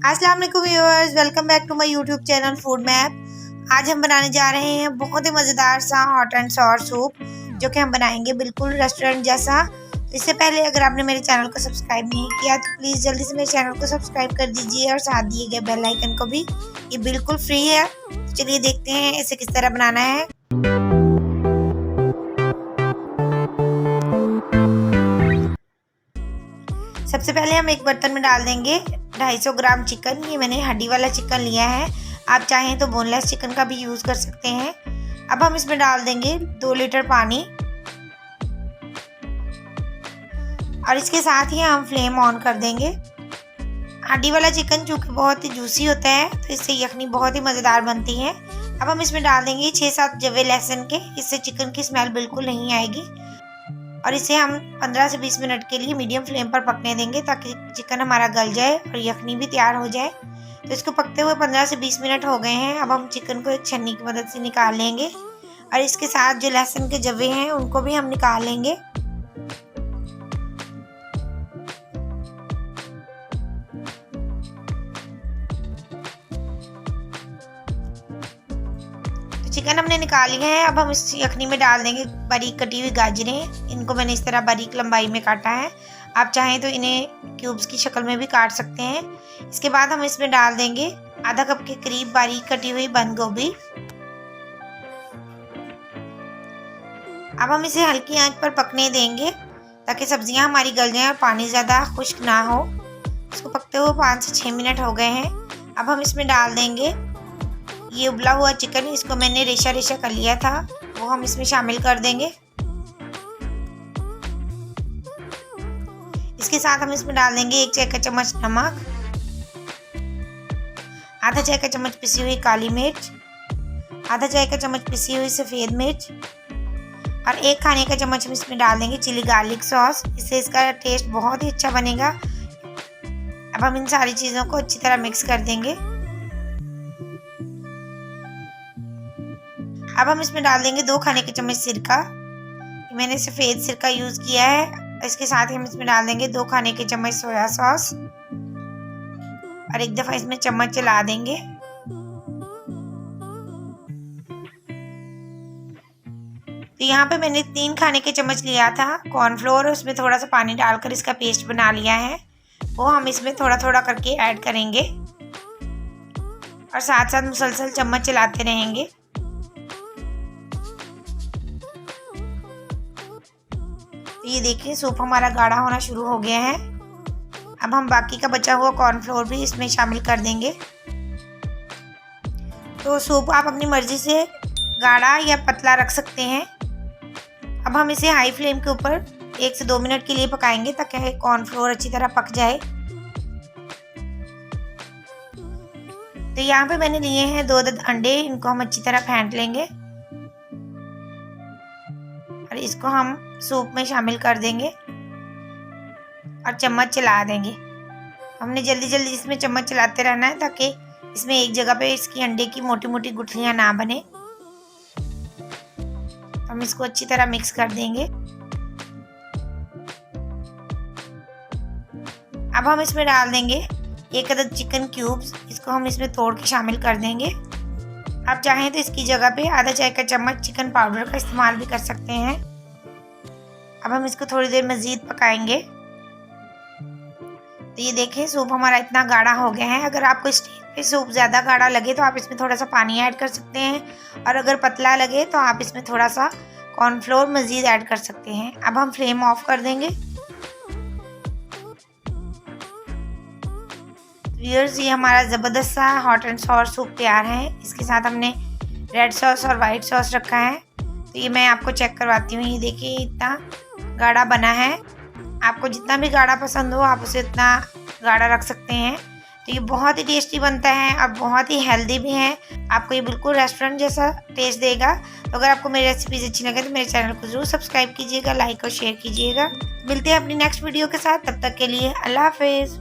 अस्सलाम वालेकुम viewers, welcome back to my YouTube channel Food Map. आज हम बनाने जा रहे हैं बहुत ही मज़ेदार सा हॉट एंड सॉर सूप, जो कि हम बनाएंगे बिल्कुल रेस्टोरेंट जैसा। तो इससे पहले अगर आपने मेरे चैनल को सब्सक्राइब नहीं किया तो प्लीज़ जल्दी से मेरे चैनल को सब्सक्राइब कर दीजिए और साथ दिए गए बेल आइकन को भी। ये बिल्कुल फ्री है। तो चलिए देखते हैं इसे किस तरह बनाना है। सबसे पहले हम एक बर्तन में डाल देंगे 250 ग्राम चिकन। ये मैंने हड्डी वाला चिकन लिया है, आप चाहें तो बोनलेस चिकन का भी यूज़ कर सकते हैं। अब हम इसमें डाल देंगे 2 लीटर पानी और इसके साथ ही हम फ्लेम ऑन कर देंगे। हड्डी वाला चिकन चूँकि बहुत ही जूसी होता है तो इससे यखनी बहुत ही मज़ेदार बनती है। अब हम इसमें डाल देंगे 6-7 जवे लहसुन के, इससे चिकन की स्मेल बिल्कुल नहीं आएगी। और इसे हम 15 से 20 मिनट के लिए मीडियम फ्लेम पर पकने देंगे ताकि चिकन हमारा गल जाए और यखनी भी तैयार हो जाए। तो इसको पकते हुए 15 से 20 मिनट हो गए हैं। अब हम चिकन को एक छन्नी की मदद से निकाल लेंगे और इसके साथ जो लहसुन के जवे हैं उनको भी हम निकाल लेंगे। चिकन हमने निकाल लिया है। अब हम इस यखनी में डाल देंगे बारीक कटी हुई गाजरें। इनको मैंने इस तरह बारीक लंबाई में काटा है, आप चाहें तो इन्हें क्यूब्स की शक्ल में भी काट सकते हैं। इसके बाद हम इसमें डाल देंगे आधा कप के करीब बारीक कटी हुई बंद गोभी। अब हम इसे हल्की आंच पर पकने देंगे ताकि सब्जियां हमारी गल जाएं और पानी ज़्यादा खुश्क ना हो। इसको पकते हुए 5 से 6 मिनट हो गए हैं। अब हम इसमें डाल देंगे ये उबला हुआ चिकन। इसको मैंने रेशा रेशा कर लिया था, वो हम इसमें शामिल कर देंगे। इसके साथ हम इसमें डाल देंगे 1 चाय का चम्मच नमक, आधा चाय का चम्मच पिसी हुई काली मिर्च, आधा चाय का चम्मच पिसी हुई सफ़ेद मिर्च और 1 खाने का चम्मच हम इसमें डाल देंगे चिली गार्लिक सॉस। इससे इसका टेस्ट बहुत ही अच्छा बनेगा। अब हम इन सारी चीज़ों को अच्छी तरह मिक्स कर देंगे। अब हम इसमें डाल देंगे 2 खाने के चम्मच सिरका। मैंने सफ़ेद सिरका यूज़ किया है। इसके साथ ही हम इसमें डाल देंगे 2 खाने के चम्मच सोया सॉस और एक दफ़ा इसमें चम्मच चला देंगे। तो यहाँ पे मैंने 3 खाने के चम्मच लिया था कॉर्नफ्लोर, उसमें थोड़ा सा पानी डालकर इसका पेस्ट बना लिया है, वो हम इसमें थोड़ा थोड़ा करके ऐड करेंगे और साथ साथ मुसलसल चम्मच चलाते रहेंगे। तो ये देखिए सूप हमारा गाढ़ा होना शुरू हो गया है। अब हम बाकी का बचा हुआ कॉर्नफ्लोर भी इसमें शामिल कर देंगे। तो सूप आप अपनी मर्ज़ी से गाढ़ा या पतला रख सकते हैं। अब हम इसे हाई फ्लेम के ऊपर 1 से 2 मिनट के लिए पकाएंगे ताकि कॉर्नफ्लोर अच्छी तरह पक जाए। तो यहाँ पे मैंने लिए हैं 2 अंडे, इनको हम अच्छी तरह फेंट लेंगे और इसको हम सूप में शामिल कर देंगे और चम्मच चला देंगे। हमने जल्दी जल्दी इसमें चम्मच चलाते रहना है ताकि इसमें एक जगह पे इसकी अंडे की मोटी मोटी गुठलियां ना बने। हम इसको अच्छी तरह मिक्स कर देंगे। अब हम इसमें डाल देंगे 1 अदद चिकन क्यूब्स। इसको हम इसमें तोड़ के शामिल कर देंगे। आप चाहें तो इसकी जगह पे आधा चाय का चम्मच चिकन पाउडर का इस्तेमाल भी कर सकते हैं। अब हम इसको थोड़ी देर मज़ीद पकाएंगे। तो ये देखें सूप हमारा इतना गाढ़ा हो गया है। अगर आपको स्टेज पे सूप ज़्यादा गाढ़ा लगे तो आप इसमें थोड़ा सा पानी ऐड कर सकते हैं और अगर पतला लगे तो आप इसमें थोड़ा सा कॉर्नफ्लोर मज़ीद ऐड कर सकते हैं। अब हम फ्लेम ऑफ कर देंगे। व्यूअर्स, ये हमारा ज़बरदस्त सा हॉट एंड सॉर सूप तैयार है। इसके साथ हमने रेड सॉस और वाइट सॉस रखा है। तो ये मैं आपको चेक करवाती हूँ। ये देखिए इतना गाढ़ा बना है। आपको जितना भी गाढ़ा पसंद हो आप उसे इतना गाढ़ा रख सकते हैं। तो ये बहुत ही टेस्टी बनता है और बहुत ही हेल्दी भी है। आपको ये बिल्कुल रेस्टोरेंट जैसा टेस्ट देगा। तो अगर आपको मेरी रेसिपीज़ अच्छी लगे तो मेरे चैनल को ज़रूर सब्सक्राइब कीजिएगा, लाइक और शेयर कीजिएगा। मिलते हैं अपनी नेक्स्ट वीडियो के साथ, तब तक के लिए अल्लाह हाफिज़।